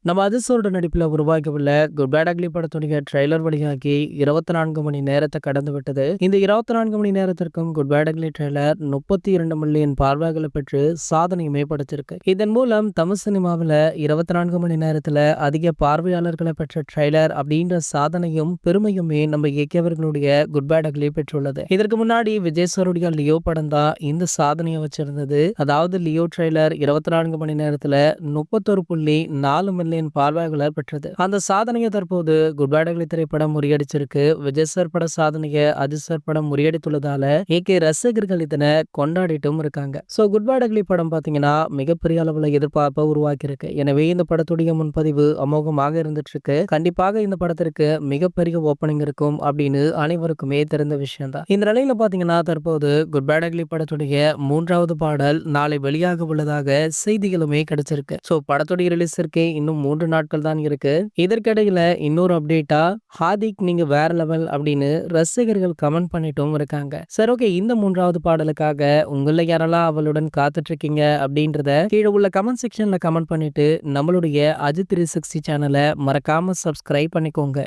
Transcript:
நம்ம அதிர்சோட நடிப்பில் உருவாக்கவுள்ள குட் பேட் அக்லி படத்துடைய ட்ரெய்லர் வழியாகி 24 மணி நேரத்தை கடந்து விட்டது. இந்த 24 மணி நேரத்திற்கும் good bad ugly trailer 32 million பார்வைகளை பெற்று சாதனையுமே படைச்சிருக்கு. இதன் மூலம் தமிழ் சினிமாவில் 24 மணி நேரத்தில் அதிக பார்வையாளர்களை பெற்ற ட்ரெய்லர் அப்படின்ற சாதனையும் பெருமையுமே நம்ம இயக்கியவர்களுடைய குட் பேட் அக்லி பெற்றுள்ளது. இதற்கு முன்னாடி விஜய் சாருடைய லியோ படம் தான் இந்த சாதனையை வச்சிருந்தது. அதாவது லியோ ட்ரெய்லர் 24 மணி நேரத்தில் 31.4 மில்லியன் பார்வையாளர் பெற்றது. அந்த சாதனையை தற்போது குட் பேட் அக்லி திரைப்படம் முறியடிச்சிருக்கு. விஜய் சார் பட சாதனையை அஜித் சார் படம் முறியடித்துள்ளதால ஏகே ரசிகர்கள் இதனை கொண்டாடிட்டும் இருக்காங்க. சோ குட் பேட் அக்லி படம் பாத்தீங்கன்னா மிகப்பெரிய அளவுல எதிர்பார்ப்பை உருவாக்கி இருக்கு. எனவே இந்த படத்துடைய முன்பதிவு அமோகமாக இருந்துட்டு இருக்கு. கண்டிப்பாக இந்த படத்திற்கு மிகப்பெரிய ஓப்பனிங் இருக்கும் அப்படின்னு அனைவருக்குமே தெரிந்த விஷயம் தான். இந்த நிலையில பாத்தீங்கன்னா தற்போது குட் பேட் அக்லி படத்துடைய 3வது பாடல் நாளை வெளியாக உள்ளதாக செய்திகளுமே கிடைச்சிருக்கு. சோ படத்துடைய ரிலீஸிற்கு இன்னும் 3 நாட்கள் தான் இருக்கு. இதற்கிடையில இன்னொரு அப்டேட்டா ஹாதிக் நீங்க வேற லெவல் அப்படின்னு ரசிகர்கள் கமெண்ட் பண்ணிட்டும் இருக்காங்க. சரி, ஓகே, இந்த 3வது பாடலுக்காக உங்கள யாரெல்லாம் அவளுடன் காத்துட்டு இருக்கீங்க அப்படின்றத கீழே உள்ள கமெண்ட் செக்ஷன்ல கமெண்ட் பண்ணிட்டு நம்மளுடைய அஜித் 360 சேனலை மறக்காம சப்ஸ்கிரைப் பண்ணிக்கோங்க.